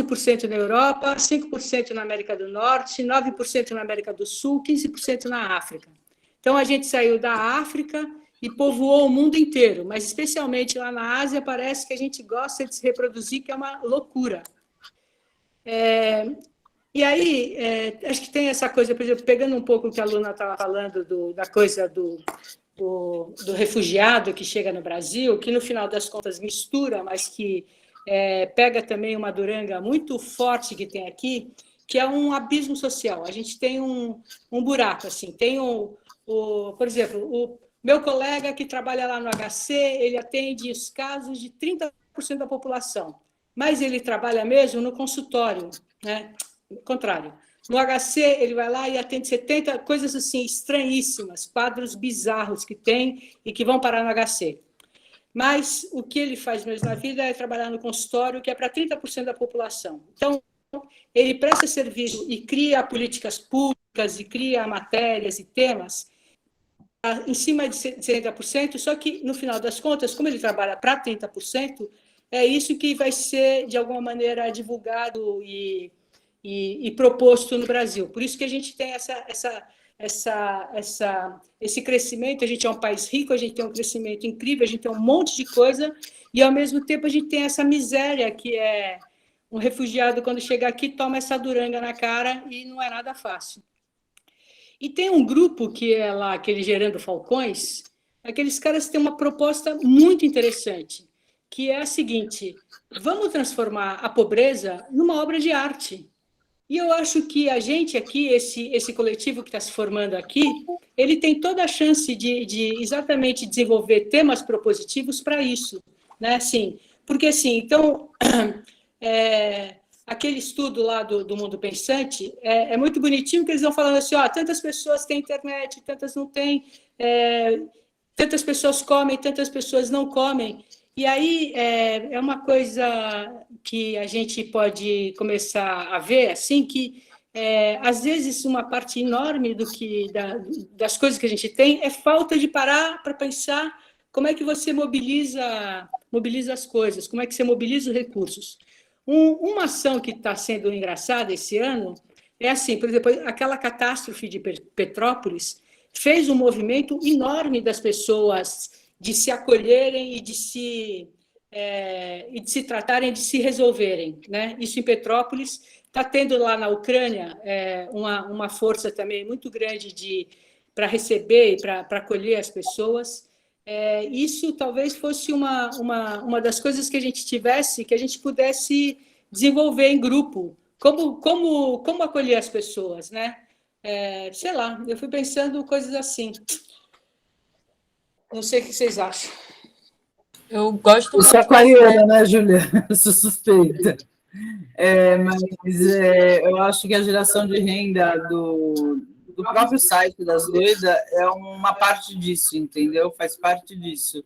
11% na Europa, 5% na América do Norte, 9% na América do Sul, 15% na África. Então, a gente saiu da África e povoou o mundo inteiro, mas especialmente lá na Ásia, parece que a gente gosta de se reproduzir, que é uma loucura. E aí, acho que tem essa coisa, por exemplo, pegando um pouco o que a Luna estava falando da coisa do refugiado que chega no Brasil, que no final das contas mistura, mas que pega também uma duranga muito forte que tem aqui, que é um abismo social. A gente tem um buraco, assim, tem por exemplo, o meu colega que trabalha lá no HC, ele atende os casos de 30% da população, mas ele trabalha mesmo no consultório, né? O contrário. No HC, ele vai lá e atende 70 coisas assim estranhíssimas, quadros bizarros que tem e que vão parar no HC. Mas o que ele faz mesmo na vida é trabalhar no consultório, que é para 30% da população. Então, ele presta serviço e cria políticas públicas, e cria matérias e temas em cima de 70%, só que, no final das contas, como ele trabalha para 30%, é isso que vai ser, de alguma maneira, divulgado e proposto no Brasil. Por isso que a gente tem esse crescimento, a gente é um país rico, a gente tem um crescimento incrível, a gente tem um monte de coisa, e, ao mesmo tempo, a gente tem essa miséria, que é um refugiado, quando chega aqui, toma essa duranga na cara e não é nada fácil. E tem um grupo que é lá, aquele Gerando Falcões, aqueles caras têm uma proposta muito interessante, que é a seguinte: vamos transformar a pobreza numa obra de arte. E eu acho que a gente aqui, esse coletivo que está se formando aqui, ele tem toda a chance de exatamente desenvolver temas propositivos para isso, né? Assim, porque, assim, então, aquele estudo lá do Mundo Pensante é muito bonitinho, que eles vão falando assim, tantas pessoas têm internet, tantas não têm, tantas pessoas comem, tantas pessoas não comem. E aí é uma coisa que a gente pode começar a ver, assim, que às vezes uma parte enorme das coisas que a gente tem é falta de parar para pensar como é que você mobiliza as coisas, como é que você mobiliza os recursos. Uma ação que está sendo engraçada esse ano é assim, por exemplo, aquela catástrofe de Petrópolis fez um movimento enorme das pessoas de se acolherem e de se tratarem, de se resolverem, né? Isso em Petrópolis. Está tendo lá na Ucrânia uma força também muito grande para receber e para acolher as pessoas. Isso talvez fosse uma das coisas que a gente tivesse, que a gente pudesse desenvolver em grupo. Como acolher as pessoas, né? Sei lá, eu fui pensando coisas assim. Não sei o que vocês acham. Eu gosto muito. Eu sou aquariana, né, Júlia? Eu sou suspeita. Mas eu acho que a geração de renda do próprio site das doidas é uma parte disso, entendeu? Faz parte disso.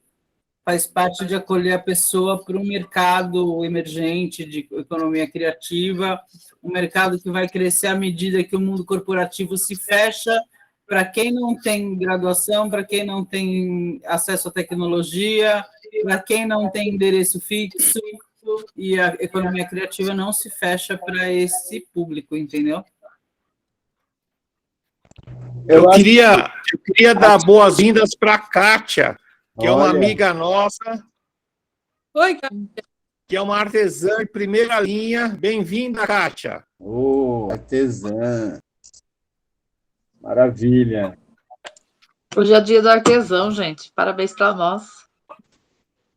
Faz parte de acolher a pessoa para um mercado emergente de economia criativa, um mercado que vai crescer à medida que o mundo corporativo se fecha para quem não tem graduação, para quem não tem acesso à tecnologia, para quem não tem endereço fixo, e a economia criativa não se fecha para esse público, entendeu? Eu queria dar boas-vindas para a Kátia, que é uma amiga nossa. Oi, Kátia. Que é uma artesã de primeira linha. Bem-vinda, Kátia. Artesã. Maravilha. Hoje é dia do artesão, gente. Parabéns para nós.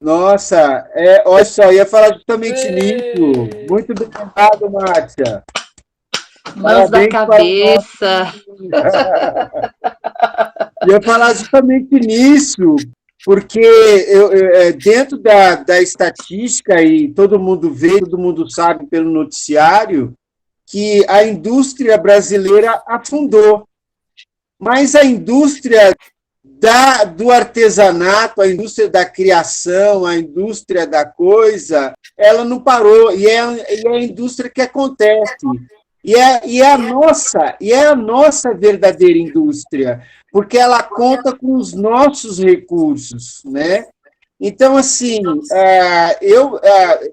Nossa, olha só, ia falar justamente nisso. Muito bem lembrado, Márcia. Mãos da cabeça. Ia falar justamente nisso, porque dentro da estatística, e todo mundo vê, todo mundo sabe pelo noticiário, que a indústria brasileira afundou. Mas a indústria do artesanato, a indústria da criação, a indústria da coisa, ela não parou, e é a indústria que acontece. E é a nossa verdadeira indústria, porque ela conta com os nossos recursos, né? Então, assim,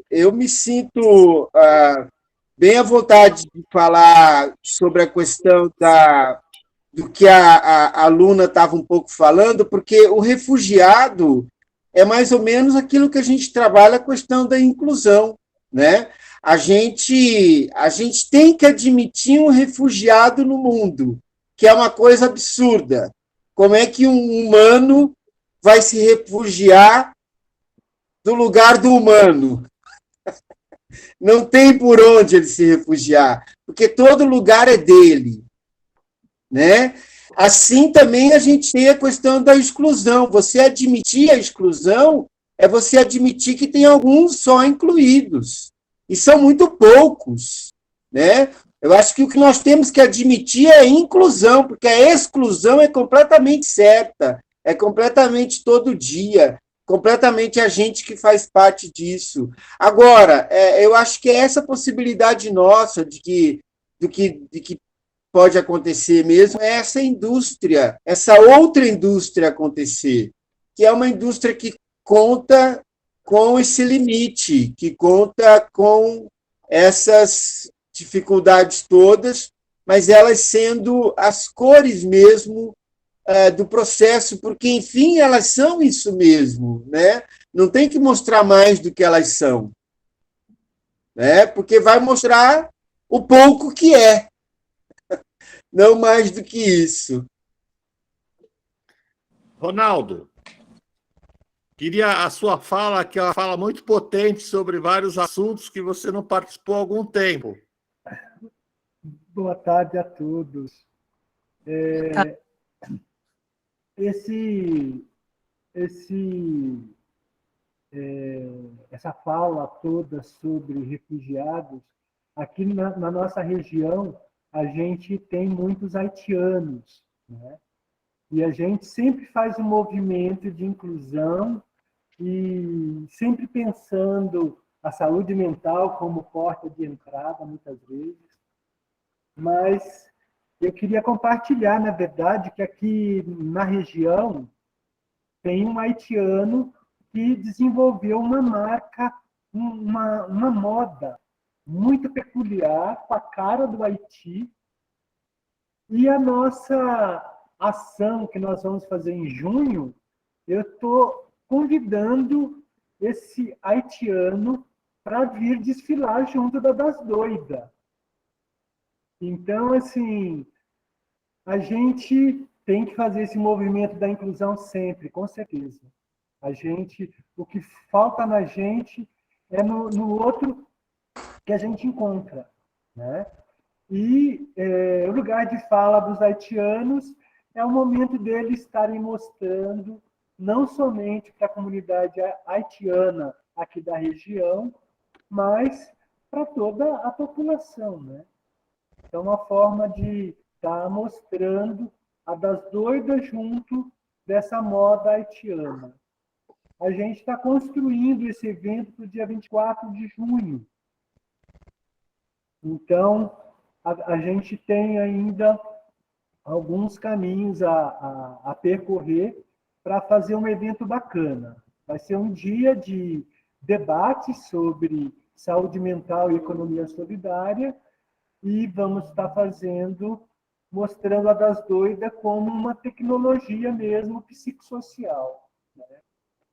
eu me sinto bem à vontade de falar sobre a questão do que a aluna estava um pouco falando, porque o refugiado é mais ou menos aquilo que a gente trabalha, a questão da inclusão, né? A gente tem que admitir um refugiado no mundo, que é uma coisa absurda. Como é que um humano vai se refugiar do lugar do humano? Não tem por onde ele se refugiar, porque todo lugar é dele, né? Assim também a gente tem a questão da exclusão. Você admitir a exclusão é você admitir que tem alguns só incluídos, e são muito poucos, né? Eu acho que o que nós temos que admitir é a inclusão, porque a exclusão é completamente certa, é completamente todo dia, completamente a gente que faz parte disso. Agora, eu acho que é essa possibilidade nossa de que pode acontecer mesmo, é essa indústria, essa outra indústria acontecer, que é uma indústria que conta com esse limite, que conta com essas dificuldades todas, mas elas sendo as cores mesmo do processo, porque, enfim, elas são isso mesmo, né? Não tem que mostrar mais do que elas são, né? Porque vai mostrar o pouco que é, não mais do que isso. Ronaldo, queria a sua fala, que é uma fala muito potente sobre vários assuntos que você não participou há algum tempo. Boa tarde a todos. Essa fala toda sobre refugiados, aqui na nossa região, a gente tem muitos haitianos, né? E a gente sempre faz um movimento de inclusão e sempre pensando a saúde mental como porta de entrada, muitas vezes. Mas eu queria compartilhar, na verdade, que aqui na região tem um haitiano que desenvolveu uma marca, uma moda muito peculiar, com a cara do Haiti. E a nossa ação que nós vamos fazer em junho, eu estou convidando esse haitiano para vir desfilar junto das doidas. Então, assim, a gente tem que fazer esse movimento da inclusão sempre, com certeza. O que falta na gente é no outro que a gente encontra, né? E o lugar de fala dos haitianos é o momento deles estarem mostrando, não somente para a comunidade haitiana aqui da região, mas para toda a população, né? Então, uma forma de estar mostrando a das doidas junto dessa moda haitiana. A gente está construindo esse evento para o dia 24 de junho. Então, a gente tem ainda alguns caminhos a percorrer para fazer um evento bacana. Vai ser um dia de debate sobre saúde mental e economia solidária, e vamos estar mostrando a das doidas como uma tecnologia mesmo psicossocial, né?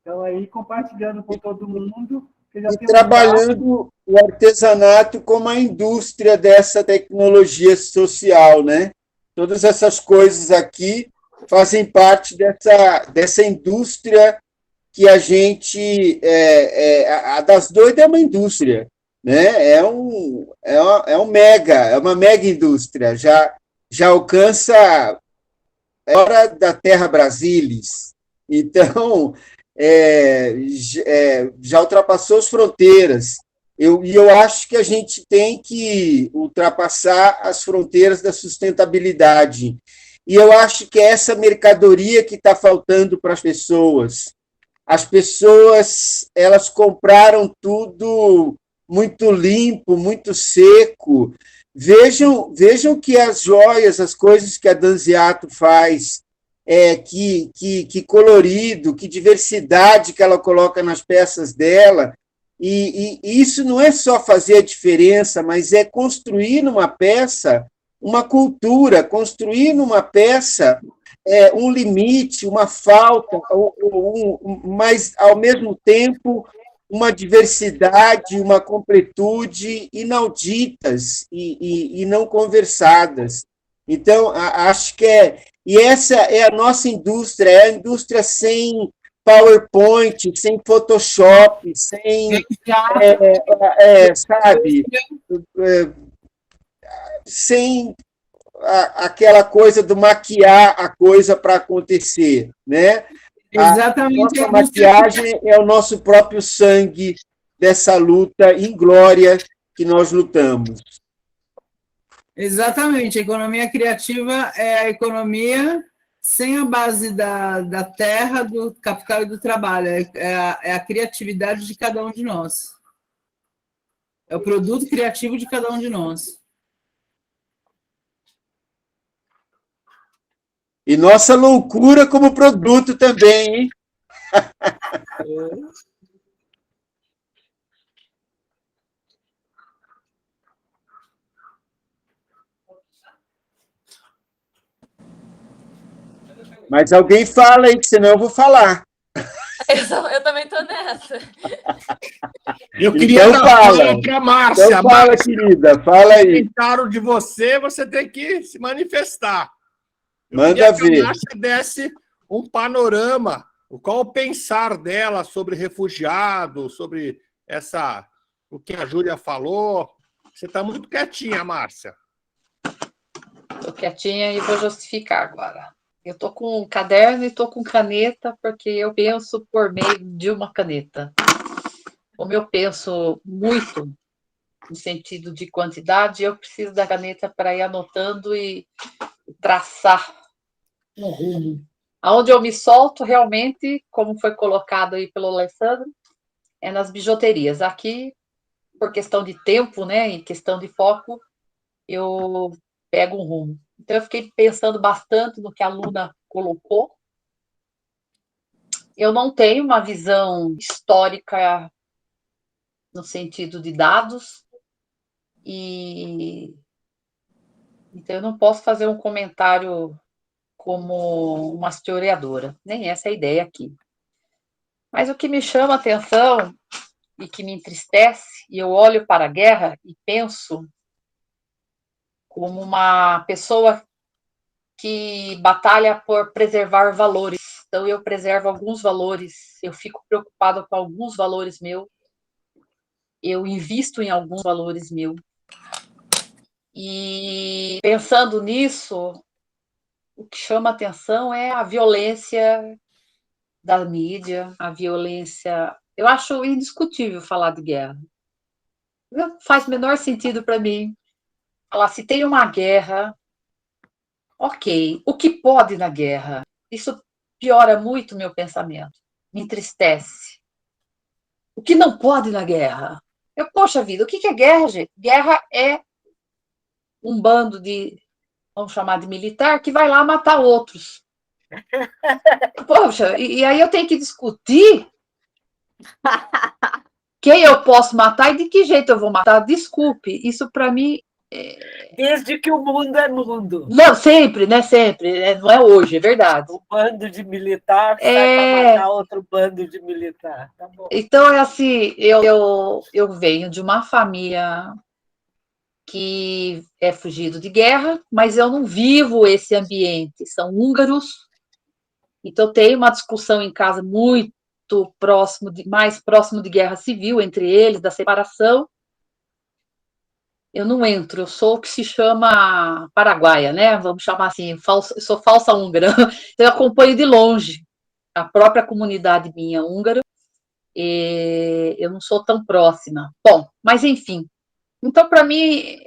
Então, aí, compartilhando com todo mundo. E trabalhando o artesanato como a indústria dessa tecnologia social, né? Todas essas coisas aqui fazem parte dessa indústria que a gente... a das doidas é uma indústria, né? É uma mega indústria, já alcança a hora da Terra Brasilis. Então, já ultrapassou as fronteiras. E eu acho que a gente tem que ultrapassar as fronteiras da sustentabilidade. E eu acho que é essa mercadoria que está faltando para as pessoas. As pessoas, elas compraram tudo muito limpo, muito seco. Vejam que as joias, as coisas que a Danziato faz, que colorido, que diversidade que ela coloca nas peças dela. E isso não é só fazer a diferença, mas é construir numa peça uma cultura, construir numa peça um limite, uma falta, mas, ao mesmo tempo, uma diversidade, uma completude inauditas e não conversadas. Então, acho que e essa é a nossa indústria, é a indústria sem PowerPoint, sem Photoshop, sem, sabe, sem aquela coisa do maquiar a coisa para acontecer, né? Exatamente. A nossa maquiagem é o nosso próprio sangue dessa luta inglória que nós lutamos. Exatamente. A economia criativa é a economia sem a base da terra, do capital e do trabalho. É a criatividade de cada um de nós. É o produto criativo de cada um de nós. E nossa loucura como produto também, hein? Mas alguém fala aí, que senão eu vou falar. Eu também estou nessa. Eu queria Então dar fala. para a Márcia. Então fala, Márcia, querida, fala aí. comentaram de você tem que se manifestar. Manda ver. Que a Márcia desse um panorama, qual o pensar dela sobre refugiados, sobre o que a Júlia falou. Você está muito quietinha, Márcia. Estou quietinha e vou justificar agora. Eu estou com um caderno e estou com caneta, porque eu penso por meio de uma caneta. Como eu penso muito no sentido de quantidade, eu preciso da caneta para ir anotando e traçar um rumo. Aonde eu me solto realmente, como foi colocado aí pelo Alessandro, é nas bijuterias. Aqui, por questão de tempo, né, e questão de foco, eu pego um rumo. Então, eu fiquei pensando bastante no que a Luna colocou. Eu não tenho uma visão histórica no sentido de dados, então eu não posso fazer um comentário como uma historiadora, nem essa é a ideia aqui. Mas o que me chama a atenção e que me entristece, e eu olho para a guerra e penso como uma pessoa que batalha por preservar valores. Então, eu preservo alguns valores, eu fico preocupada com alguns valores meus, eu invisto em alguns valores meus. E pensando nisso, o que chama atenção é a violência da mídia, a violência. Eu acho indiscutível falar de guerra. Não faz o menor sentido para mim falar se tem uma guerra. Ok, o que pode na guerra? Isso piora muito o meu pensamento, me entristece. O que não pode na guerra? Poxa vida, o que é guerra, gente? Guerra é um bando de, vamos chamar de militar, que vai lá matar outros. Poxa, e aí eu tenho que discutir quem eu posso matar e de que jeito eu vou matar. Desculpe, isso para mim... Desde que o mundo é mundo. Não, sempre, né? Sempre. Não é hoje, é verdade. O bando de militar sai para matar outro bando de militar. Tá bom. Então, é assim, eu venho de uma família que é fugido de guerra, mas eu não vivo esse ambiente. São húngaros, então tem uma discussão em casa muito mais próximo de guerra civil entre eles, da separação. Eu não entro, eu sou o que se chama paraguaia, né? Vamos chamar assim, eu sou falsa húngara. Então, eu acompanho de longe a própria comunidade minha húngara, e eu não sou tão próxima. Bom, mas enfim. Então, para mim,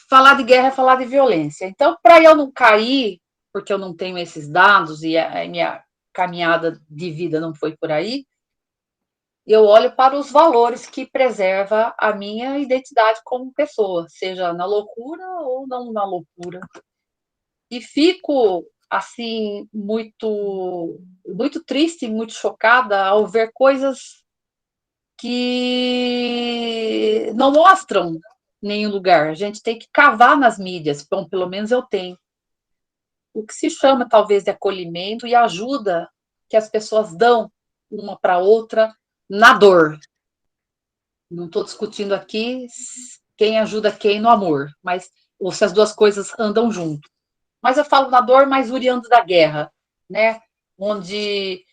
falar de guerra é falar de violência. Então, para eu não cair, porque eu não tenho esses dados e a minha caminhada de vida não foi por aí, eu olho para os valores que preserva a minha identidade como pessoa, seja na loucura ou não na loucura. E fico, assim, muito triste, muito chocada ao ver coisas que não mostram em nenhum lugar. A gente tem que cavar nas mídias. Bom, pelo menos eu tenho. O que se chama, talvez, de acolhimento e ajuda que as pessoas dão uma para outra na dor. Não estou discutindo aqui quem ajuda quem no amor, mas ou se as duas coisas andam junto. Mas eu falo na dor, mas oriundo da guerra, né? Onde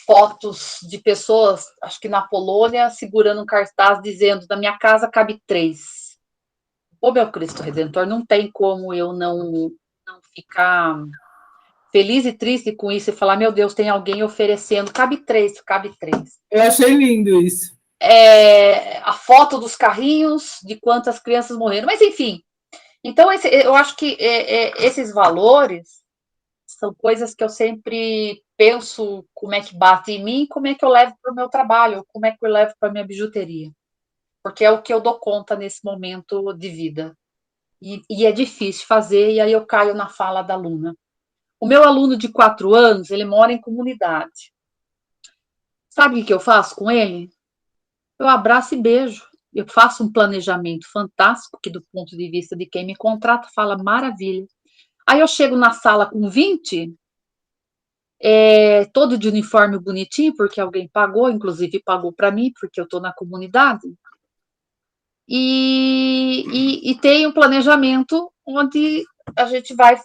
fotos de pessoas, acho que na Polônia, segurando um cartaz dizendo: da minha casa cabe 3. Ô, meu Cristo Redentor, não tem como eu não ficar feliz e triste com isso e falar: meu Deus, tem alguém oferecendo, cabe 3, cabe 3. Eu achei lindo isso. A foto dos carrinhos, de quantas crianças morreram, mas enfim. Então, eu acho que esses valores são coisas que eu sempre penso como é que bate em mim, como é que eu levo para o meu trabalho, como é que eu levo para a minha bijuteria. Porque é o que eu dou conta nesse momento de vida. E é difícil fazer, e aí eu caio na fala da Luna. O meu aluno de 4 anos, ele mora em comunidade. Sabe o que eu faço com ele? Eu abraço e beijo. Eu faço um planejamento fantástico, que do ponto de vista de quem me contrata, fala maravilha. Aí eu chego na sala com 20, todo de uniforme bonitinho, porque alguém pagou, inclusive pagou para mim, porque eu estou na comunidade. E tem um planejamento onde a gente vai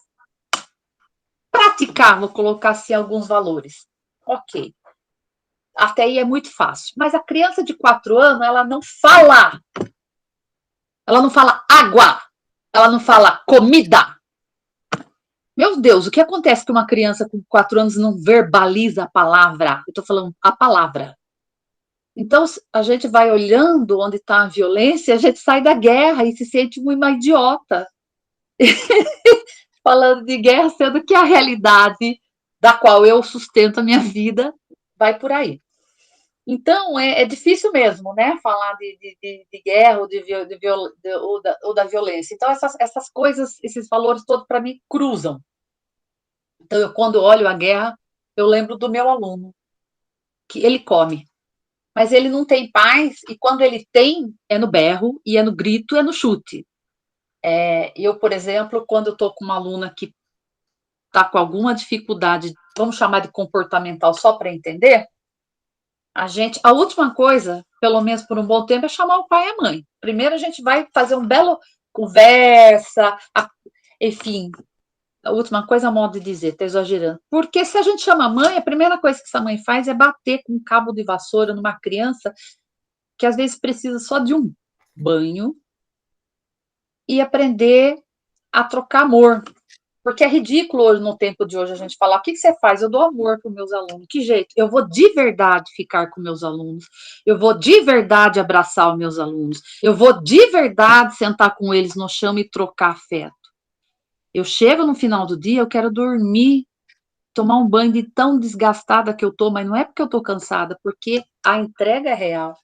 praticar, vou colocar assim, alguns valores. Ok. Até aí é muito fácil. Mas a criança de 4 anos, ela não fala. Ela não fala água. Ela não fala comida. Meu Deus, o que acontece que uma criança com 4 anos não verbaliza a palavra? Eu estou falando a palavra. Então, a gente vai olhando onde está a violência, a gente sai da guerra e se sente uma idiota. Falando de guerra, sendo que a realidade da qual eu sustento a minha vida vai por aí. Então, é difícil mesmo, né? Falar de guerra ou da violência. Então, essas coisas, esses valores todos, para mim, cruzam. Então, quando olho a guerra, eu lembro do meu aluno, que ele come, mas ele não tem paz, e quando ele tem, é no berro, e é no grito, é no chute. Eu, por exemplo, quando eu estou com uma aluna que está com alguma dificuldade, vamos chamar de comportamental, só para entender, a última coisa, pelo menos por um bom tempo, é chamar o pai e a mãe. Primeiro a gente vai fazer um belo conversa, enfim, a última coisa, a modo de dizer, tá exagerando. Porque se a gente chama a mãe, a primeira coisa que essa mãe faz é bater com um cabo de vassoura numa criança que às vezes precisa só de um banho e aprender a trocar amor. Porque é ridículo hoje, no tempo de hoje, a gente falar: o que você faz? Eu dou amor para os meus alunos. Que jeito? Eu vou de verdade ficar com meus alunos. Eu vou de verdade abraçar os meus alunos. Eu vou de verdade sentar com eles no chão e trocar afeto. Eu chego no final do dia, eu quero dormir, tomar um banho de tão desgastada que eu tô, mas não é porque eu tô cansada, porque a entrega é real.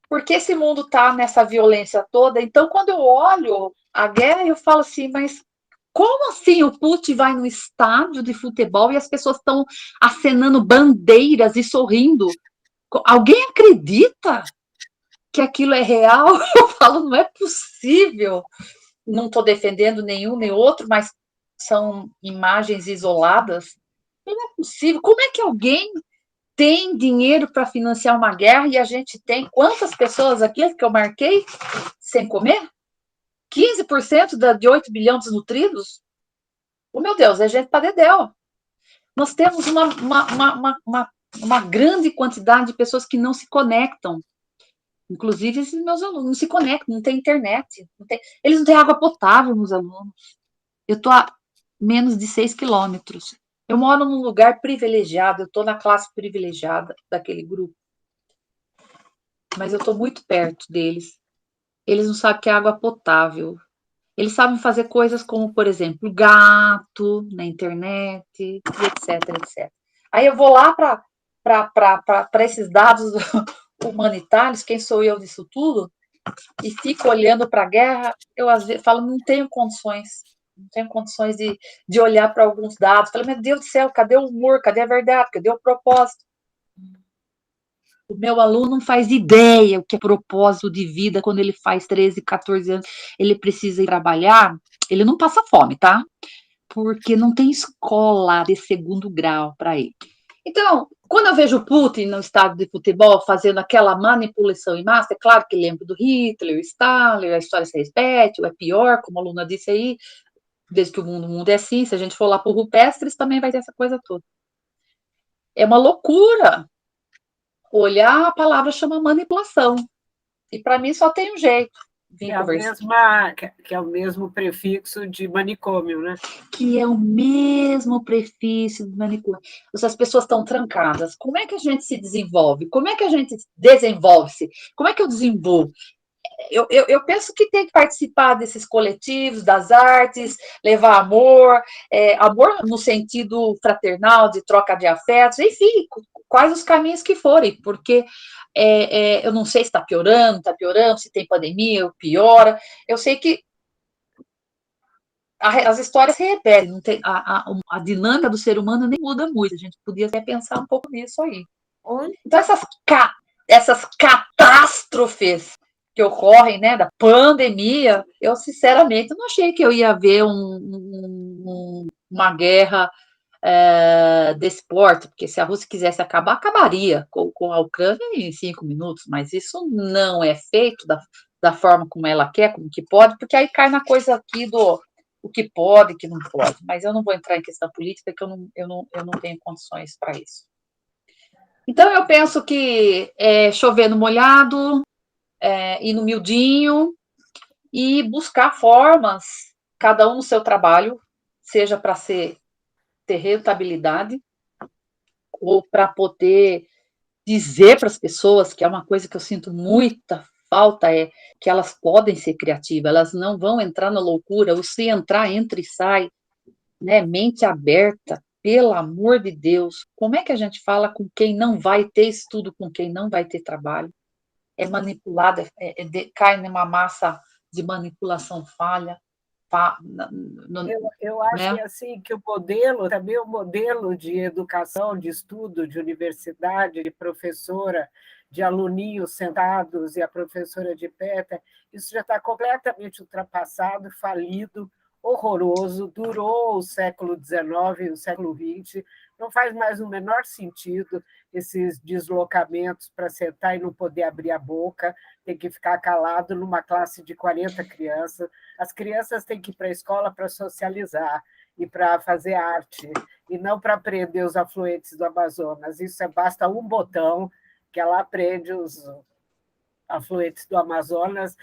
Porque esse mundo tá nessa violência toda, então quando eu olho a guerra, eu falo assim: mas como assim o Putin vai no estádio de futebol e as pessoas estão acenando bandeiras e sorrindo? Alguém acredita que aquilo é real? Eu falo: não é possível. Não estou defendendo nenhum nem outro, mas são imagens isoladas. Não é possível. Como é que alguém tem dinheiro para financiar uma guerra e a gente tem quantas pessoas aqui que eu marquei sem comer? 15% de 8 bilhões desnutridos? Oh, meu Deus, é gente para dedéu. Nós temos uma grande quantidade de pessoas que não se conectam. Inclusive, esses meus alunos não se conectam, não tem internet. Eles não têm água potável, meus alunos. Eu estou a menos de 6 quilômetros. Eu moro num lugar privilegiado, eu estou na classe privilegiada daquele grupo. Mas eu estou muito perto deles. Eles não sabem o que é água potável. Eles sabem fazer coisas como, por exemplo, gato na internet, etc, etc. Aí eu vou lá para esses dados humanitários, quem sou eu disso tudo, e fico olhando para a guerra, eu às vezes falo: não tenho condições de olhar para alguns dados. Falo: meu Deus do céu, cadê o humor, cadê a verdade, cadê o propósito? O meu aluno não faz ideia o que é propósito de vida quando ele faz 13, 14 anos, ele precisa ir trabalhar, ele não passa fome, tá? Porque não tem escola de segundo grau para ele. Então, quando eu vejo o Putin no estádio de futebol fazendo aquela manipulação em massa, é claro que lembro do Hitler, o Stalin, a história se repete, ou é pior, como a aluna disse aí, desde que o mundo é assim, se a gente for lá para o Rupestres, também vai ter essa coisa toda. É uma loucura. Olhar a palavra chama manipulação. E para mim só tem um jeito. Que é o mesmo prefixo de manicômio, né? Que é o mesmo prefixo de manicômio. Se as pessoas estão trancadas, como é que a gente se desenvolve? Como é que a gente desenvolve-se? Como é que eu desenvolvo? Eu penso que tem que participar desses coletivos, das artes, levar amor, amor no sentido fraternal, de troca de afetos, enfim, quais os caminhos que forem, porque eu não sei se está piorando, se tem pandemia, piora. Eu sei que as histórias se repetem, não tem, a dinâmica do ser humano nem muda muito, a gente podia até pensar um pouco nisso aí. Então, essas catástrofes que ocorrem, né, da pandemia, eu sinceramente não achei que eu ia ver uma guerra desse porte, porque se a Rússia quisesse acabar, acabaria com a Ucrânia em 5 minutos, mas isso não é feito da forma como ela quer, como que pode, porque aí cai na coisa aqui do o que pode, o que não pode, mas eu não vou entrar em questão política, porque eu não tenho condições para isso. Então, eu penso que chover no molhado, ir no miudinho e buscar formas, cada um no seu trabalho, seja para ter rentabilidade ou para poder dizer para as pessoas, que é uma coisa que eu sinto muita falta, que elas podem ser criativas, elas não vão entrar na loucura, ou se entrar, entra e sai, né? Mente aberta, pelo amor de Deus. Como é que a gente fala com quem não vai ter estudo, com quem não vai ter trabalho? É manipulada, cai numa massa de manipulação falha. Eu acho né? que assim que o modelo, também o modelo de educação, de estudo, de universidade, de professora, de aluninhos sentados e a professora de pé, isso já está completamente ultrapassado, falido, horroroso, durou o século XIX, o século XX, não faz mais o menor sentido esses deslocamentos para sentar e não poder abrir a boca, tem que ficar calado numa classe de 40 crianças. As crianças têm que ir para a escola para socializar e para fazer arte, e não para aprender os afluentes do Amazonas. Isso basta um botão que ela aprende os afluentes do Amazonas,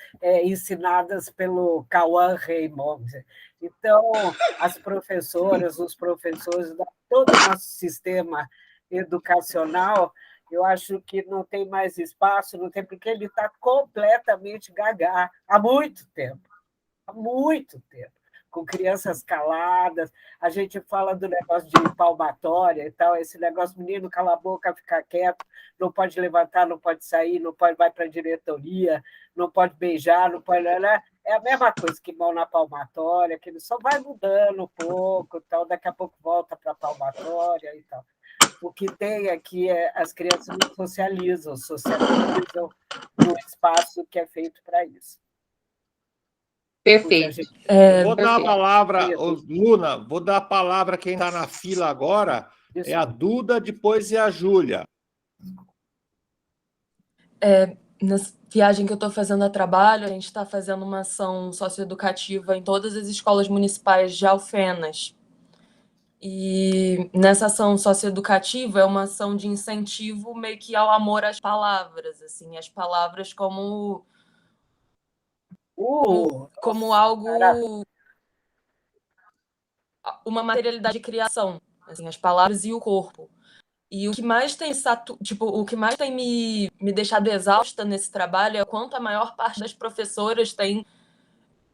ensinadas pelo Cauã Raymond. Então, as professoras, os professores, todo o nosso sistema educacional, eu acho que não tem mais espaço, não tem, porque ele está completamente gaga há muito tempo, com crianças caladas. A gente fala do negócio de palmatória e tal, esse negócio, menino, cala a boca, fica quieto, não pode levantar, não pode sair, não pode vai para a diretoria, não pode beijar, não pode... É a mesma coisa que mão na palmatória, que ele só vai mudando um pouco, tal, daqui a pouco volta para a palmatória e tal. O que tem aqui as crianças não socializam no espaço que é feito para isso. Perfeito. Vou dar a palavra, Luna, vou dar a palavra a quem está na fila agora, é a Duda, depois é a Júlia. Na viagem que eu estou fazendo a trabalho, a gente está fazendo uma ação socioeducativa em todas as escolas municipais de Alfenas. E nessa ação socioeducativa é uma ação de incentivo meio que ao amor às palavras, assim, as palavras como algo, uma materialidade de criação, assim, as palavras e o corpo. E o que mais tem me deixado exausta nesse trabalho é o quanto a maior parte das professoras tem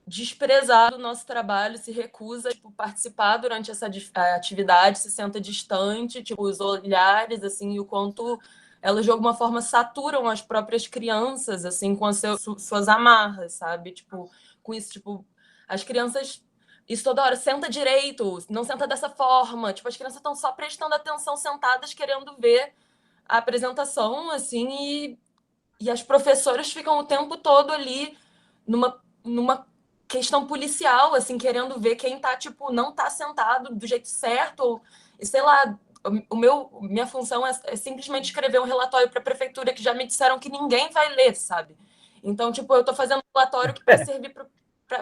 desprezado o nosso trabalho, se recusa a participar durante essa atividade, se senta distante, os olhares, assim, e o quanto elas de alguma forma saturam as próprias crianças, assim, com as suas amarras, sabe? Com isso, as crianças, isso toda hora, senta direito, não senta dessa forma, as crianças estão só prestando atenção sentadas, querendo ver a apresentação, assim, e as professoras ficam o tempo todo ali numa questão policial, assim, querendo ver quem tá, tipo, não tá sentado do jeito certo, ou, sei lá, minha função é simplesmente escrever um relatório para a prefeitura, que já me disseram que ninguém vai ler, sabe? Então, tipo, eu estou fazendo um relatório que vai servir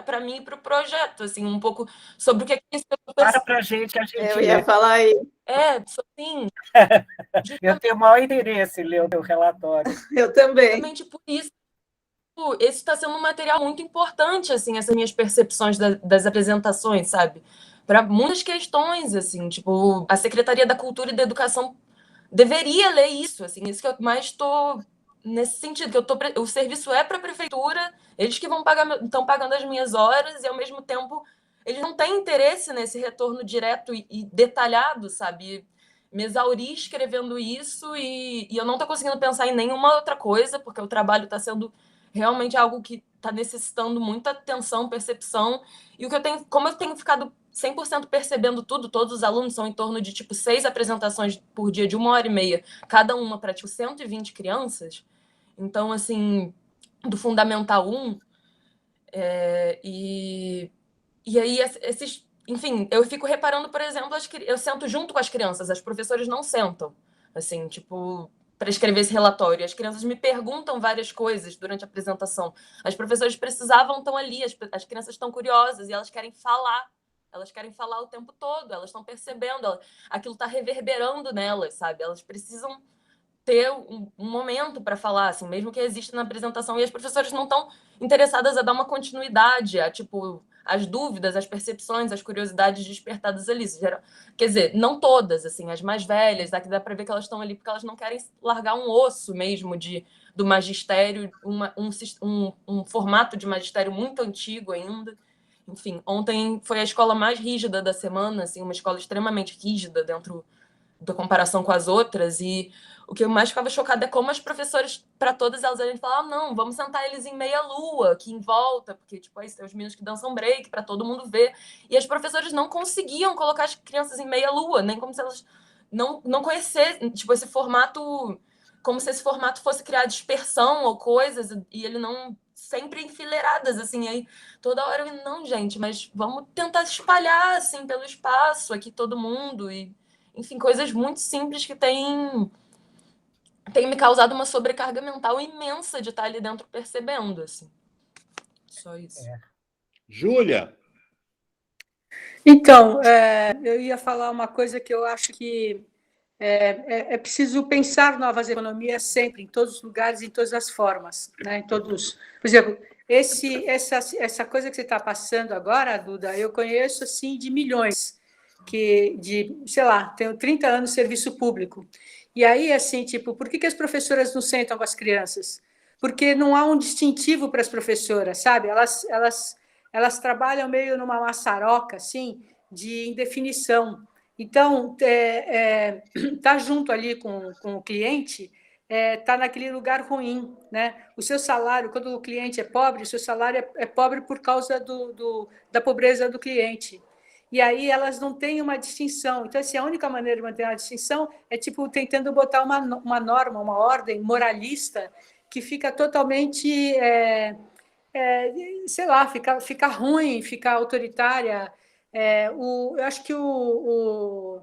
para mim e para o projeto, assim, um pouco sobre o que é isso. Para a gente, a gente Eu ia falar aí. Assim... Eu tenho o maior interesse em ler o teu relatório. Eu também. Justamente por isso. Esse está sendo um material muito importante, assim, essas minhas percepções das apresentações, sabe? Para muitas questões, assim, tipo, a Secretaria da Cultura e da Educação deveria ler isso, assim, isso que eu mais estou nesse sentido, que o serviço é para a prefeitura, eles que estão pagando as minhas horas e, ao mesmo tempo, eles não têm interesse nesse retorno direto e detalhado, sabe? Me exauri escrevendo isso e eu não estou conseguindo pensar em nenhuma outra coisa, porque o trabalho está sendo realmente algo que está necessitando muita atenção, percepção, e como eu tenho ficado 100% percebendo tudo, todos os alunos são em torno de, tipo, 6 apresentações por dia de 1h30, cada uma para, tipo, 120 crianças, então, assim, do Fundamental 1, e aí enfim, eu fico reparando, por exemplo, eu sento junto com as crianças, as professoras não sentam, assim, tipo, para escrever esse relatório. As crianças me perguntam várias coisas durante a apresentação. As professoras estão ali, as crianças estão curiosas e elas querem falar. Elas querem falar o tempo todo, elas estão percebendo, aquilo está reverberando nelas, sabe? Elas precisam ter um momento para falar, assim, mesmo que exista na apresentação, e as professoras não estão interessadas a dar uma continuidade, tipo, as dúvidas, as percepções, as curiosidades despertadas ali. Quer dizer, não todas, assim, as mais velhas, aqui dá para ver que elas estão ali porque elas não querem largar um osso mesmo do magistério, um formato de magistério muito antigo ainda. Enfim, ontem foi a escola mais rígida da semana, assim, uma escola extremamente rígida dentro da comparação com as outras, e o que eu mais ficava chocada é como as professoras, para todas elas, a gente falava, não, vamos sentar eles em meia-lua, aqui em volta, porque, tipo, aí tem os meninos que dançam break, para todo mundo ver, e as professoras não conseguiam colocar as crianças em meia-lua, nem como se elas não conhecessem, tipo, esse formato, como se esse formato fosse criar dispersão ou coisas, e ele não, sempre enfileiradas, assim, aí toda hora eu, não, gente, mas vamos tentar espalhar, assim, pelo espaço, aqui todo mundo, e enfim, coisas muito simples que têm me causado uma sobrecarga mental imensa de estar ali dentro percebendo, assim. Só isso. Júlia? Então, eu ia falar uma coisa que eu acho que é preciso pensar novas economias sempre, em todos os lugares, em todas as formas, né? Em todos. Por exemplo, essa coisa que você está passando agora, Duda, eu conheço assim de milhões sei lá, tenho 30 anos de serviço público. E aí, assim, tipo, por que as professoras não sentam com as crianças? Porque não há um distintivo para as professoras, sabe? Elas trabalham meio numa maçaroca, assim, de indefinição. Então, tá junto ali com o cliente, tá naquele lugar ruim, né? O seu salário, quando o cliente é pobre, o seu salário é pobre por causa da pobreza do cliente. E aí elas não têm uma distinção. Então, assim, a única maneira de manter uma distinção é tipo tentando botar uma norma, uma ordem moralista que fica totalmente, sei lá, fica ruim, fica autoritária. Eu acho que eu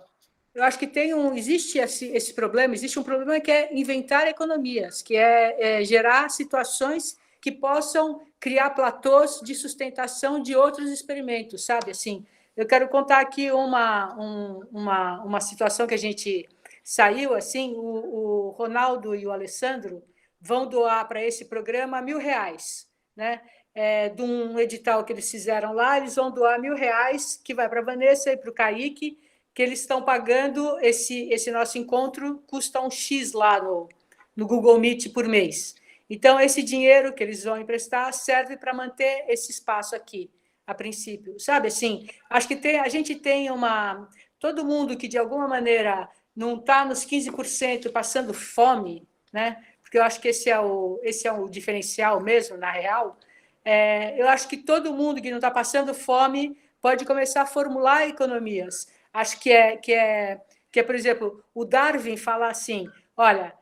acho que existe esse problema, existe um problema que é inventar economias, que é gerar situações que possam criar platôs de sustentação de outros experimentos, sabe? Assim, eu quero contar aqui uma situação que a gente saiu, assim, o Ronaldo e o Alessandro vão doar para esse programa R$1.000, né? De um edital que eles fizeram lá, eles vão doar R$1.000, que vai para a Vanessa e para o Kaique, que eles estão pagando esse nosso encontro, custa um X lá no Google Meet por mês. Então, esse dinheiro que eles vão emprestar serve para manter esse espaço aqui, a princípio, sabe? Assim, acho que a gente tem todo mundo que, de alguma maneira, não está nos 15% passando fome, né? Porque eu acho que esse é o diferencial mesmo, na real. Eu acho que todo mundo que não está passando fome pode começar a formular economias. Acho que por exemplo, o Darwin fala assim, olha,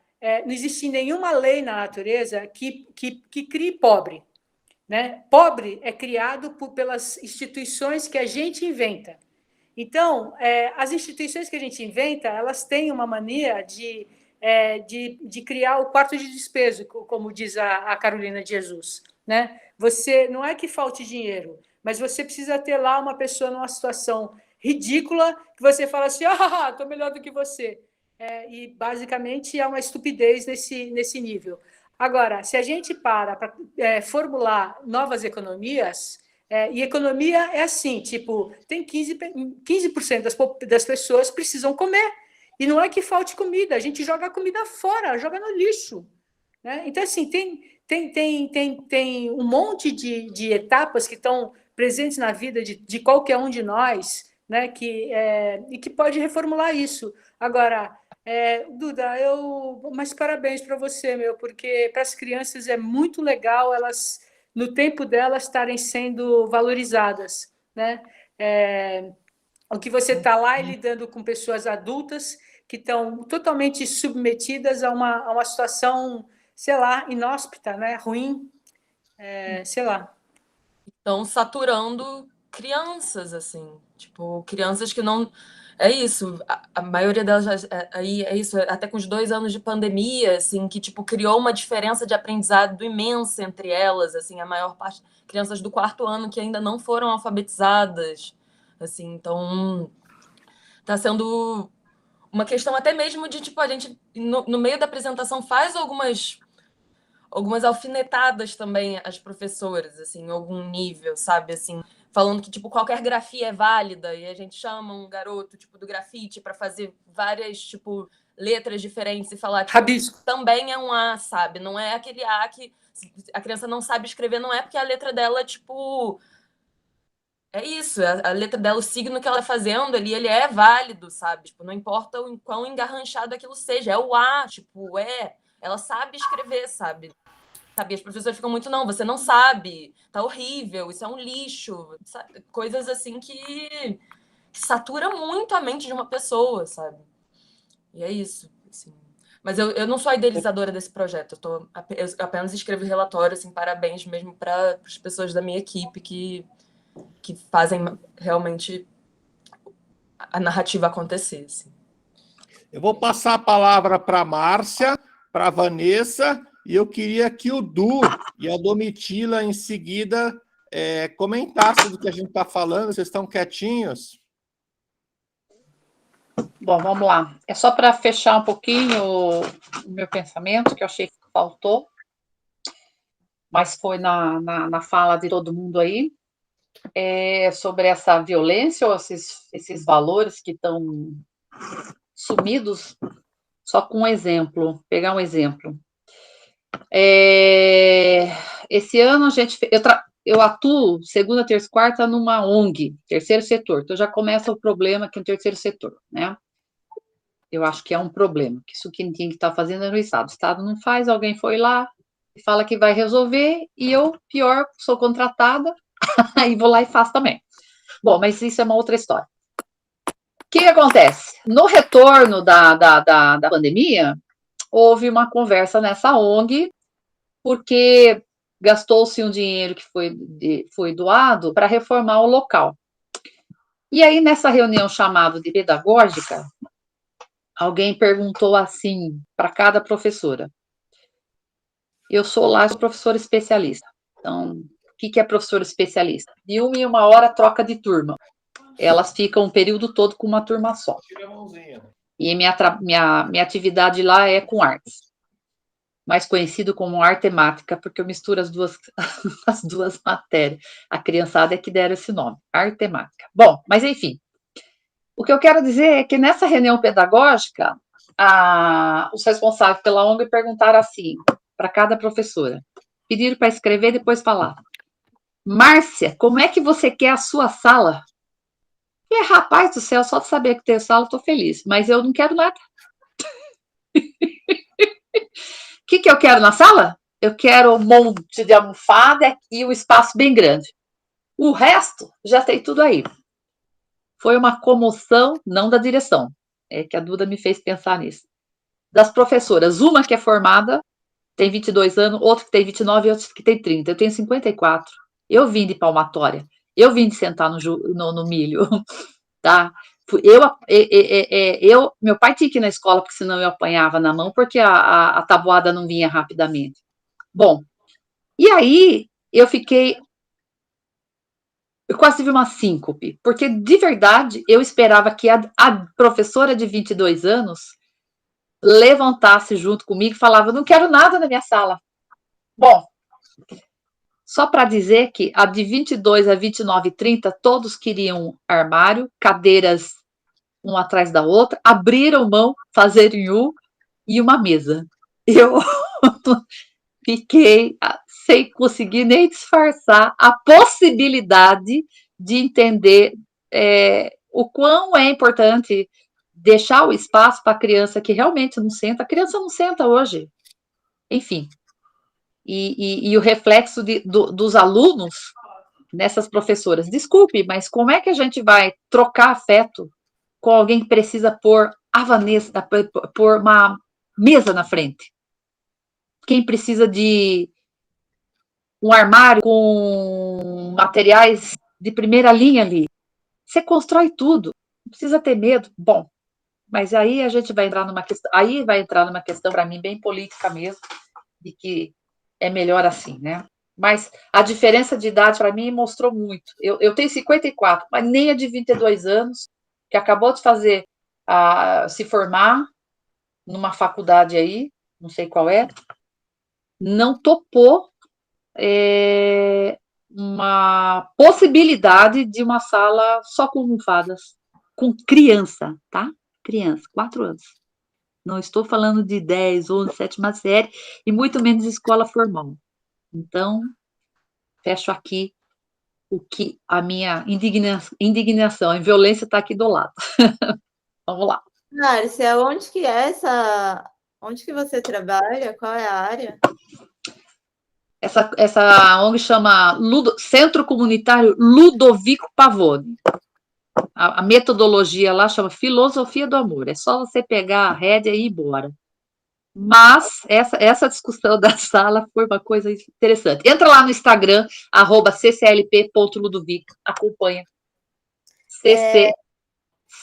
não existe nenhuma lei na natureza que crie pobre, né? Pobre é criado pelas instituições que a gente inventa. Então, as instituições que a gente inventa, elas têm uma mania de criar o quarto de despeso, como diz a Carolina de Jesus, né? Você não é que falte dinheiro, mas você precisa ter lá uma pessoa numa situação ridícula que você fala assim, estou melhor do que você. E, basicamente, é uma estupidez nesse nível. Agora, se a gente para formular novas economias, e economia é assim, tipo, tem 15% das pessoas precisam comer, e não é que falte comida, a gente joga a comida fora, joga no lixo, né? Então, assim, tem um monte de etapas que estão presentes na vida de qualquer um de nós, né, e que pode reformular isso. Agora, Duda, mas parabéns para você, porque para as crianças é muito legal elas, no tempo delas, estarem sendo valorizadas, né? O que você está lá lidando com pessoas adultas que estão totalmente submetidas a uma situação, sei lá, inóspita, né? Ruim, sei lá. Estão saturando crianças, assim, tipo, crianças que não... É isso, a maioria delas aí é isso, até com os 2 anos de pandemia, assim, que tipo criou uma diferença de aprendizado imensa entre elas, assim, a maior parte crianças do 4º ano que ainda não foram alfabetizadas, assim, então tá sendo uma questão até mesmo de tipo a gente no meio da apresentação faz algumas alfinetadas também às professoras, assim, em algum nível, sabe, assim, falando que, tipo, qualquer grafia é válida, e a gente chama um garoto, tipo, do grafite para fazer várias, tipo, letras diferentes e falar, tipo, Rabisco. também é um A, sabe? Não é aquele A que a criança não sabe escrever, não é porque a letra dela, tipo... É isso, a letra dela, o signo que ela tá fazendo ali, ele é válido, sabe? Tipo, não importa o quão engarranchado aquilo seja, é o A, tipo, ela sabe escrever, sabe? Sabe? As professoras ficam muito, não, você não sabe, tá horrível, isso é um lixo, sabe? Coisas assim que satura muito a mente de uma pessoa, sabe? E é isso, assim. Mas eu não sou a idealizadora desse projeto, eu apenas escrevo relatório, assim, parabéns mesmo para as pessoas da minha equipe que fazem realmente a narrativa acontecer, assim. Eu vou passar a palavra para a Márcia, para a Vanessa, e eu queria que o Du e a Domitila, em seguida, comentassem do que a gente está falando. Vocês estão quietinhos? Bom, vamos lá. É só para fechar um pouquinho o meu pensamento, que eu achei que faltou, mas foi na fala de todo mundo aí, sobre essa violência ou esses valores que estão sumidos. Só com um exemplo, pegar um exemplo. Esse ano eu atuo segunda, terça e quarta numa ONG, terceiro setor. Então já começa o problema aqui no terceiro setor, né? Eu acho que é um problema, que isso quem tem que estar fazendo é no Estado. O Estado não faz, alguém foi lá e fala que vai resolver, e eu, pior, sou contratada, aí vou lá e faço também. Bom, mas isso é uma outra história. O que acontece? No retorno da pandemia, houve uma conversa nessa ONG, porque gastou-se um dinheiro que foi doado para reformar o local. E aí, nessa reunião chamada de pedagógica, alguém perguntou assim para cada professora. Eu sou professora especialista. Então, o que é professora especialista? De 1 em 1 hora, troca de turma. Elas ficam o período todo com uma turma só. E minha atividade lá é com artes. Mais conhecido como artemática, porque eu misturo as duas matérias. A criançada é que deram esse nome, artemática. Bom, mas enfim. O que eu quero dizer é que nessa reunião pedagógica, os responsáveis pela ONG perguntaram assim, para cada professora. Pediram para escrever e depois falar. Márcia, como é que você quer a sua sala? Rapaz do céu, só de saber que tem sala, eu estou feliz. Mas eu não quero nada. O que eu quero na sala? Eu quero um monte de almofada e um espaço bem grande. O resto, já tem tudo aí. Foi uma comoção, não da direção. É que a Duda me fez pensar nisso. das professoras. Uma que é formada, tem 22 anos, outra que tem 29 e outra que tem 30. Eu tenho 54. Eu vim de palmatória. Eu vim de sentar no milho, tá? Meu pai tinha que ir na escola, porque senão eu apanhava na mão, porque a tabuada não vinha rapidamente. Bom, e aí eu quase tive uma síncope, porque de verdade eu esperava que a professora de 22 anos levantasse junto comigo e falava, não quero nada na minha sala. Bom, só para dizer que a de 22 a 29 e 30, todos queriam armário, cadeiras uma atrás da outra, abriram mão, fazerem e uma mesa. Eu fiquei sem conseguir nem disfarçar a possibilidade de entender o quão é importante deixar o espaço para a criança que realmente não senta. A criança não senta hoje. Enfim. E o reflexo dos alunos nessas professoras. Desculpe, mas como é que a gente vai trocar afeto com alguém que precisa pôr uma mesa na frente? Quem precisa de um armário com materiais de primeira linha ali? Você constrói tudo, não precisa ter medo. Bom, mas aí a gente vai entrar numa questão, para mim, bem política mesmo, de que é melhor assim, né? Mas a diferença de idade, para mim, mostrou muito. Eu tenho 54, mas nem a de 22 anos, que acabou de se formar numa faculdade aí, não sei qual é, não topou uma possibilidade de uma sala só com almofadas, com criança, tá? Criança, 4 anos. Não estou falando de 10, 11, 7ª série, e muito menos escola formal. Então, fecho aqui a minha indignação. A violência está aqui do lado. Vamos lá. Márcia, onde que você trabalha? Qual é a área? Essa ONG chama Centro Comunitário Ludovico Pavone. A metodologia lá chama Filosofia do Amor. É só você pegar a rédea e ir embora. Mas essa discussão da sala foi uma coisa interessante. Entra lá no Instagram, @cclp.ludovico. Acompanha.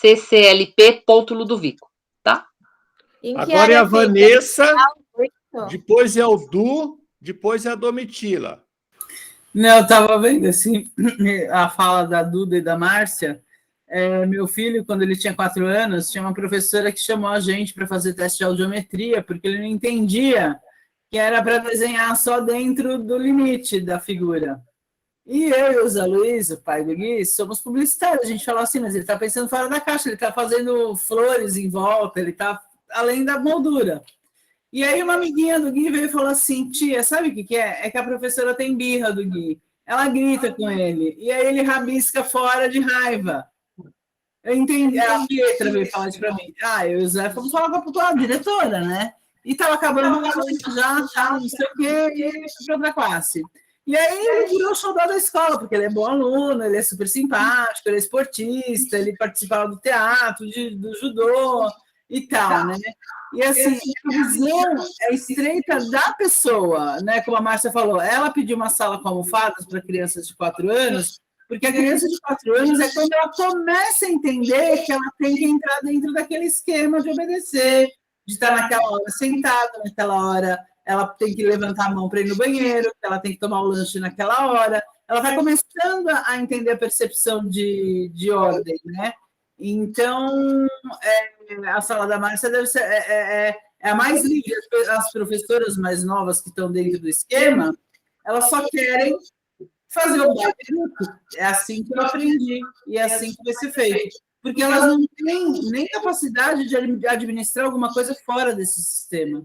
cclp.ludovico, tá? Agora é a Vanessa, depois é o Du, depois é a Domitila. Não, eu estava vendo assim, a fala da Duda e da Márcia. Meu filho, quando ele tinha 4 anos, tinha uma professora que chamou a gente para fazer teste de audiometria, porque ele não entendia que era para desenhar só dentro do limite da figura. E eu e o Zé Luiz, o pai do Gui, somos publicitários. A gente falou assim, mas ele está pensando fora da caixa, ele está fazendo flores em volta, ele está além da moldura. E aí uma amiguinha do Gui veio e falou assim, tia, sabe o que é? É que a professora tem birra do Gui. Ela grita com ele, e aí ele rabisca fora de raiva. Eu entendi, a Pietra veio falar isso para mim. Eu e o Zé fomos falar com a diretora, né? E estava acabando já, não sei o quê, e ele foi para outra classe. E aí ele virou o xodó da escola, porque ele é bom aluno, ele é super simpático, ele é esportista, ele participava do teatro, do judô e tal, né? E assim, a visão é estreita da pessoa, né? Como a Márcia falou, ela pediu uma sala com almofadas para crianças de 4 anos, porque a criança de 4 anos é quando ela começa a entender que ela tem que entrar dentro daquele esquema de obedecer, de estar naquela hora sentada, naquela hora ela tem que levantar a mão para ir no banheiro, ela tem que tomar o lanche naquela hora. Ela vai começando a entender a percepção de ordem, né? Então, a sala da Márcia deve ser a mais livre. As professoras mais novas que estão dentro do esquema, elas só querem fazer o baile grupo. É assim que eu aprendi e é assim que vai ser feito. Porque elas não têm nem capacidade de administrar alguma coisa fora desse sistema.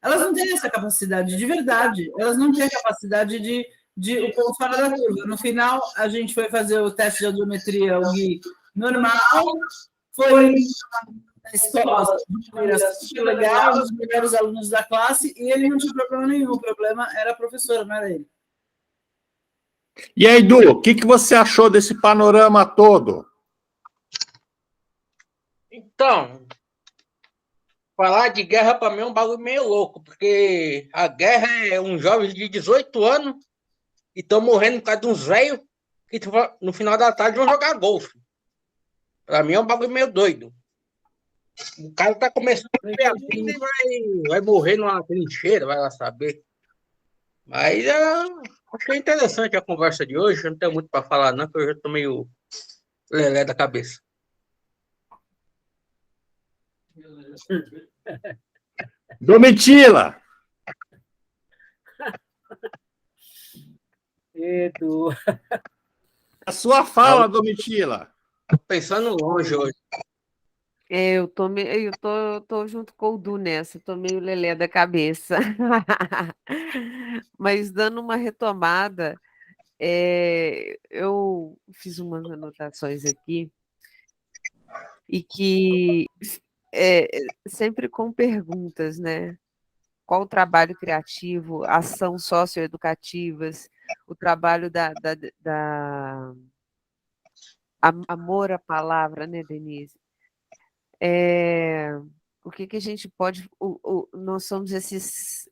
Elas não têm essa capacidade, de verdade. Elas não têm a capacidade de o ponto fora da curva. No final, a gente foi fazer o teste de audiometria, o Gui, normal, foi na escola, super legal, um dos melhores alunos da classe, e ele não tinha problema nenhum. O problema era a professora, não era ele. E aí, Du, o que você achou desse panorama todo? Então, falar de guerra para mim é um bagulho meio louco, porque a guerra é um jovem de 18 anos e estão morrendo por causa de uns velhos que no final da tarde vão jogar golfe. Para mim é um bagulho meio doido. O cara tá começando a ver a vida e vai morrer numa trincheira, vai lá saber. Mas achei interessante a conversa de hoje. Eu não tenho muito para falar, não, porque eu já tô meio lelé da cabeça. Domitila! Edu. A sua fala, Domitila. Tô pensando longe hoje. Eu tô junto com o Du nessa, tô meio lelé da cabeça. Mas dando uma retomada, eu fiz umas anotações aqui e que sempre com perguntas, né? Qual o trabalho criativo, ação socioeducativas, o trabalho da amor à palavra, né, Denise? O que a gente pode. Nós somos esses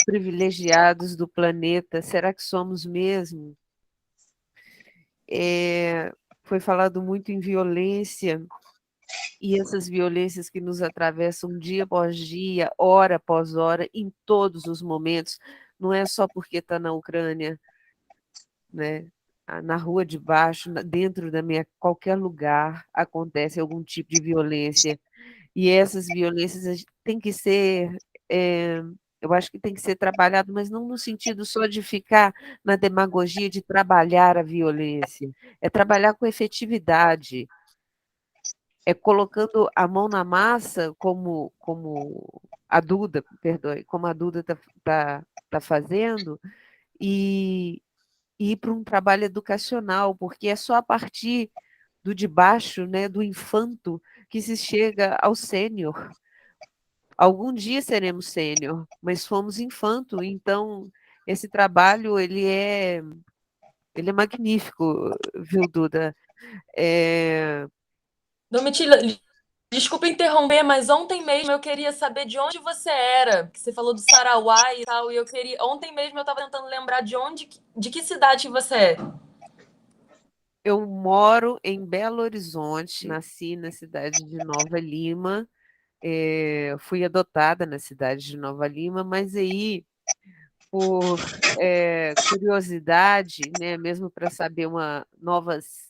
privilegiados do planeta, será que somos mesmo? Foi falado muito em violência, e essas violências que nos atravessam dia após dia, hora após hora, em todos os momentos, não é só porque está na Ucrânia, né? Na rua de baixo, dentro da minha qualquer lugar, acontece algum tipo de violência. E essas violências têm que ser, eu acho que tem que ser trabalhado, mas não no sentido só de ficar na demagogia de trabalhar a violência, é trabalhar com efetividade, é colocando a mão na massa, como a Duda, perdoe, como a Duda tá fazendo, e ir para um trabalho educacional, porque é só a partir do de baixo, né, do infanto, que se chega ao sênior. Algum dia seremos sênior, mas fomos infanto, então esse trabalho ele é magnífico, viu, Duda? Domitila, desculpa interromper, mas ontem mesmo eu queria saber de onde você era, que você falou do Sarauá e tal, e eu queria. Ontem mesmo eu estava tentando lembrar de que cidade você é. Eu moro em Belo Horizonte, nasci na cidade de Nova Lima, fui adotada na cidade de Nova Lima, mas aí, por curiosidade, né, mesmo para saber novas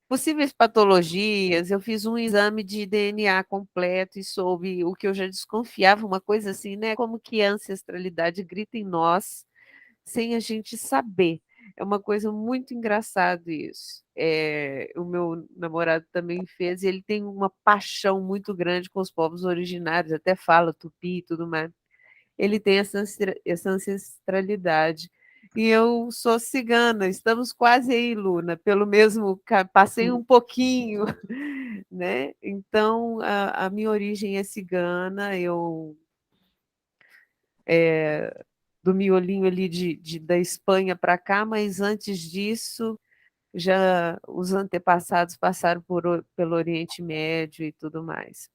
possíveis patologias, eu fiz um exame de DNA completo e soube o que eu já desconfiava, uma coisa assim, né? Como que a ancestralidade grita em nós sem a gente saber. É uma coisa muito engraçada isso. O meu namorado também fez, e ele tem uma paixão muito grande com os povos originários, até fala tupi e tudo mais. Ele tem essa ancestralidade. E eu sou cigana, estamos quase aí, Luna, pelo mesmo, passei um pouquinho, né? Então, a minha origem é cigana, do miolinho ali da Espanha para cá, mas antes disso, já os antepassados passaram pelo Oriente Médio e tudo mais.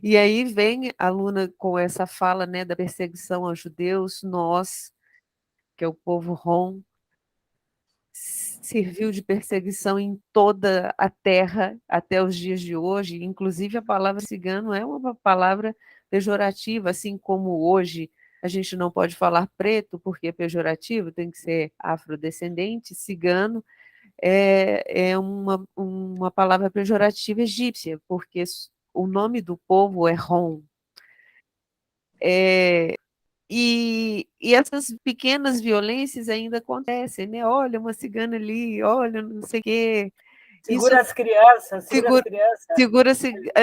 E aí vem a Luna com essa fala, né, da perseguição aos judeus, nós, que é o povo Rom, serviu de perseguição em toda a terra até os dias de hoje, inclusive a palavra cigano é uma palavra pejorativa, assim como hoje a gente não pode falar preto porque é pejorativo, tem que ser afrodescendente, cigano é uma palavra pejorativa egípcia, porque o nome do povo é Rom. E essas pequenas violências ainda acontecem, né? Olha, uma cigana ali, olha, não sei o quê. Segura as crianças,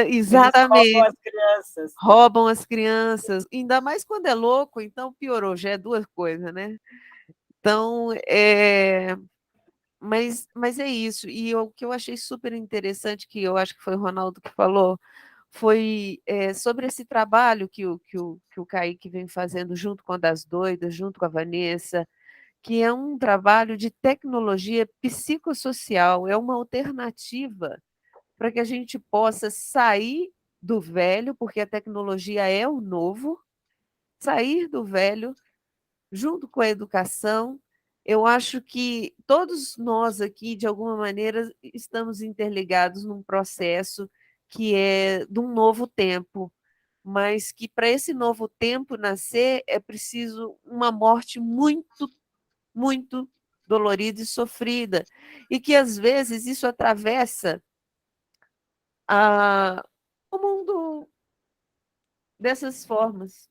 exatamente. Eles roubam as crianças. Roubam as crianças, ainda mais quando é louco, então piorou, já é duas coisas, né? Então, mas é isso. E o que eu achei super interessante, que eu acho que foi o Ronaldo que falou, foi sobre esse trabalho que o Kaique vem fazendo junto com a Das Doidas, junto com a Vanessa, que é um trabalho de tecnologia psicossocial, é uma alternativa para que a gente possa sair do velho, porque a tecnologia é o novo, sair do velho junto com a educação. Eu acho que todos nós aqui, de alguma maneira, estamos interligados num processo que é de um novo tempo, mas que para esse novo tempo nascer é preciso uma morte muito, muito dolorida e sofrida, e que às vezes isso atravessa o mundo dessas formas,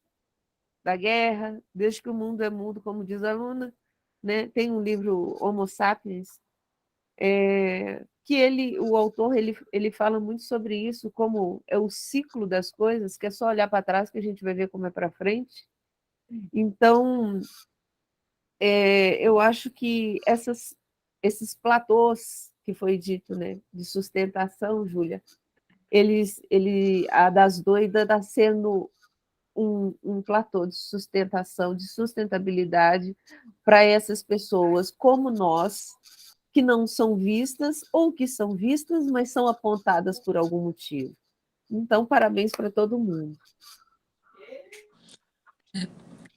da guerra, desde que o mundo é mundo, como diz a Luna, né? Tem um livro, Homo Sapiens, que o autor, ele fala muito sobre isso, como é o ciclo das coisas, que é só olhar para trás que a gente vai ver como é para frente. Então, eu acho que esses platôs que foi dito, né, de sustentação, Júlia, a das doidas está sendo um platô de sustentação, de sustentabilidade para essas pessoas como nós, que não são vistas ou que são vistas, mas são apontadas por algum motivo. Então, parabéns para todo mundo.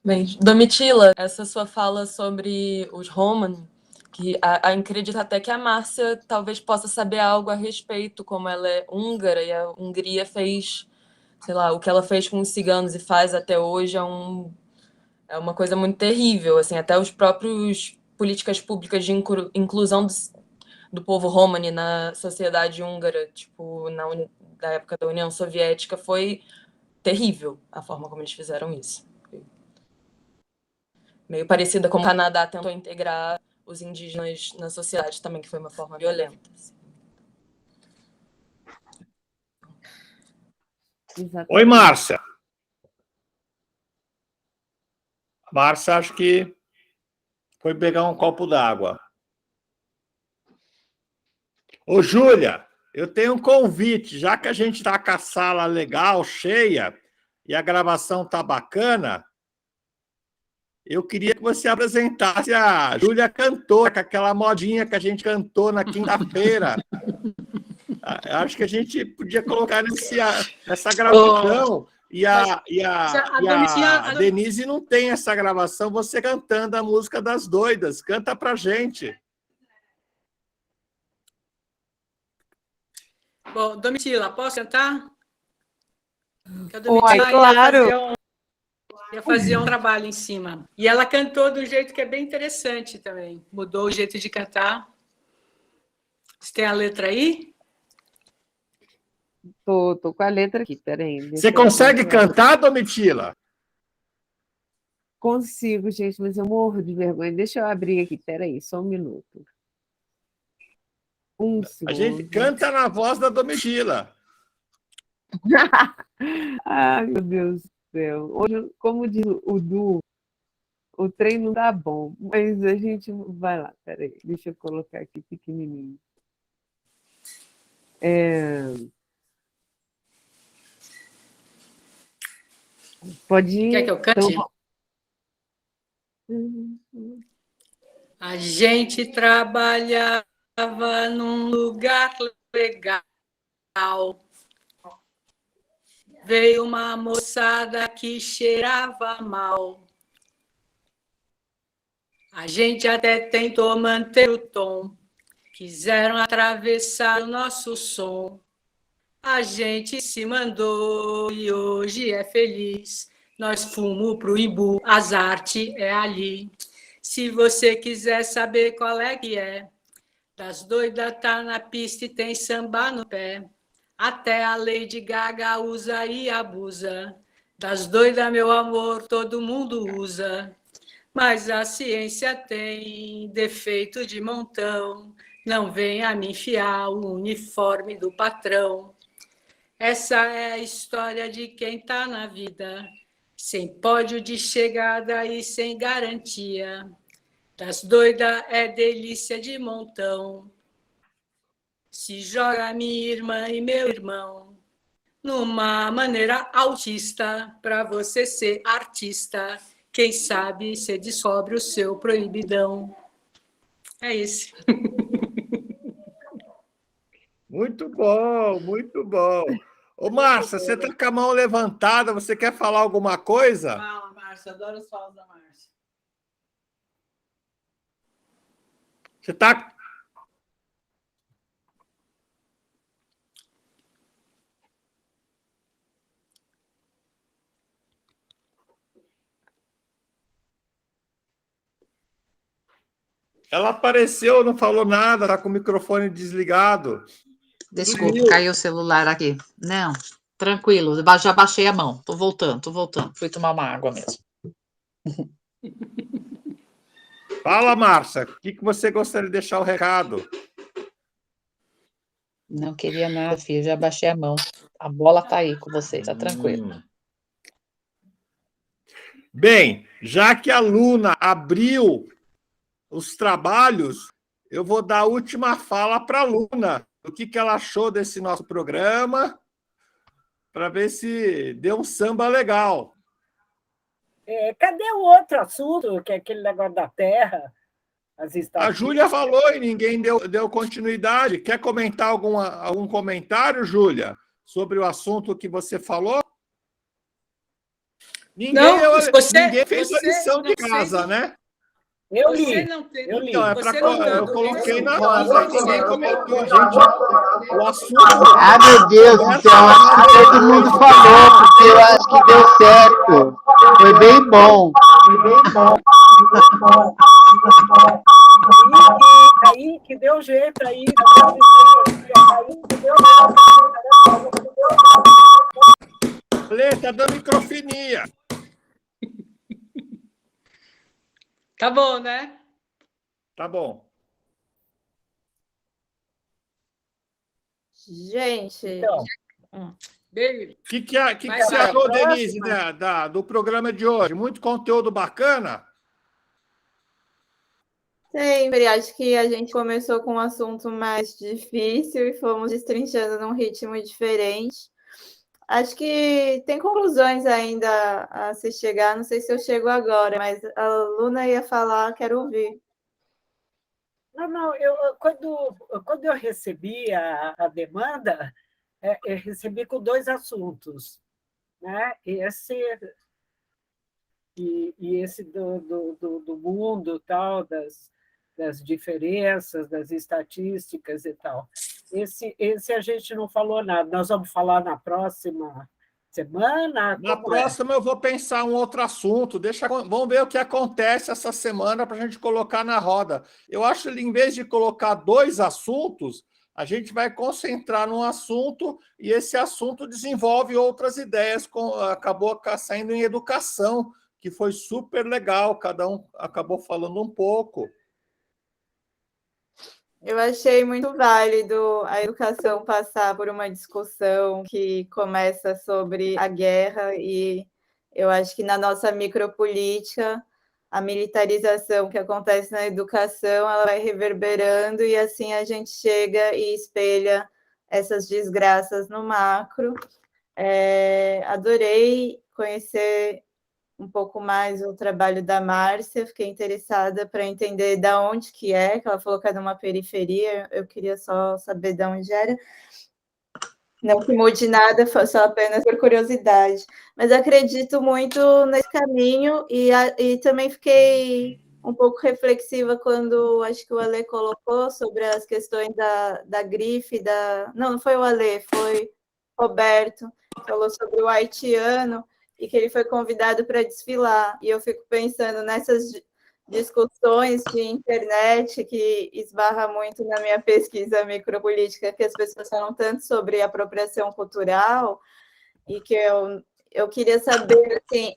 Bem, Domitila, essa sua fala sobre os Roman, que acredito até que a Márcia talvez possa saber algo a respeito, como ela é húngara e a Hungria fez, sei lá, o que ela fez com os ciganos e faz até hoje é uma coisa muito terrível, assim, até os próprios políticas públicas de inclusão do povo romani na sociedade húngara, tipo, da época da União Soviética, foi terrível a forma como eles fizeram isso. Meio parecida como o Canadá tentou integrar os indígenas na sociedade também, que foi uma forma violenta. Exatamente. Oi, Márcia. Márcia, acho que foi pegar um copo d'água. Ô, Júlia, eu tenho um convite, já que a gente está com a sala legal, cheia, e a gravação tá bacana, eu queria que você apresentasse a Júlia Cantora, com aquela modinha que a gente cantou na quinta-feira. Acho que a gente podia colocar nessa gravação. E a Denise não tem essa gravação, você cantando a música das doidas. Canta pra gente. Bom, Domitila, posso cantar? Uai, claro. Ia fazer um trabalho em cima. E ela cantou de um jeito que é bem interessante também. Mudou o jeito de cantar. Você tem a letra aí? Tô com a letra aqui, peraí. Você consegue cantar, Domitila? Consigo, gente, mas eu morro de vergonha. Deixa eu abrir aqui, peraí, só um minuto. A gente canta na voz da Domitila. Ai, meu Deus do céu. Hoje, como diz o Du, o trem não dá bom, mas a gente vai lá, peraí, deixa eu colocar aqui pequenininho. Pode ir. Quer que eu cante? Então... A gente trabalhava num lugar legal. Veio uma moçada que cheirava mal. A gente até tentou manter o tom. Quiseram atravessar o nosso som. A gente se mandou e hoje é feliz. Nós fomos pro Imbu, as artes é ali. Se você quiser saber qual é que é, das doidas tá na pista e tem samba no pé. Até a Lady Gaga usa e abusa. Das doidas, meu amor, todo mundo usa. Mas a ciência tem defeito de montão. Não venha me enfiar o uniforme do patrão. Essa é a história de quem tá na vida, sem pódio de chegada e sem garantia. Das doidas é delícia de montão. Se joga minha irmã e meu irmão numa maneira autista para você ser artista. Quem sabe você descobre o seu proibidão. É isso. Muito bom, muito bom. Ô, Márcia, você está com a mão levantada, você quer falar alguma coisa? Fala, Márcia, adoro os falas da Márcia. Você está... Ela apareceu, não falou nada, está com o microfone desligado. Desculpa, caiu o celular aqui. Não, tranquilo, já baixei a mão. Tô voltando. Fui tomar uma água mesmo. Fala, Márcia, o que você gostaria de deixar o recado? Não queria nada, filho, já baixei a mão. A bola tá aí com você, tá tranquilo. Bem, já que a Luna abriu os trabalhos, eu vou dar a última fala para a Luna. O que ela achou desse nosso programa, para ver se deu um samba legal. Cadê o outro assunto, que é aquele negócio da terra? A Júlia falou e ninguém deu continuidade. Quer comentar algum comentário, Júlia, sobre o assunto que você falou? Ninguém fez a lição de casa, né? Eu li. Eu coloquei na roda, ninguém comentou, gente. O assunto... Ah, meu Deus do céu, acho que todo mundo falou, porque eu acho que deu certo. Foi bem bom. Aí que deu jeito aí. Lê, tá dando microfonia. Tá bom, né? Tá bom. Gente. Então, O que você achou, Denise, do programa de hoje? Muito conteúdo bacana? Sempre, acho que a gente começou com um assunto mais difícil e fomos destrinchando num ritmo diferente. Acho que tem conclusões ainda a se chegar, não sei se eu chego agora, mas a Luna ia falar, quero ouvir. Não, quando eu recebi a demanda, eu recebi com 2 assuntos, né? Esse do mundo, tal, das diferenças, das estatísticas e tal. Esse a gente não falou nada. Nós vamos falar na próxima semana? Na próxima eu vou pensar um outro assunto. Vamos ver o que acontece essa semana para a gente colocar na roda. Eu acho que, em vez de colocar 2 assuntos, a gente vai concentrar num assunto e esse assunto desenvolve outras ideias. Acabou saindo em educação, que foi super legal. Cada um acabou falando um pouco. Eu achei muito válido a educação passar por uma discussão que começa sobre a guerra e eu acho que na nossa micropolítica, a militarização que acontece na educação, ela vai reverberando e assim a gente chega e espelha essas desgraças no macro. Adorei conhecer um pouco mais o trabalho da Márcia, fiquei interessada para entender de onde que ela falou que é numa periferia, eu queria só saber de onde era. Não que mude nada, foi só apenas por curiosidade. Mas acredito muito nesse caminho e também fiquei um pouco reflexiva quando acho que o Ale colocou sobre as questões da grife, não foi o Ale, foi Roberto, falou sobre o haitiano, e que ele foi convidado para desfilar. E eu fico pensando nessas discussões de internet que esbarra muito na minha pesquisa micropolítica, que as pessoas falam tanto sobre apropriação cultural, e que eu queria saber, assim,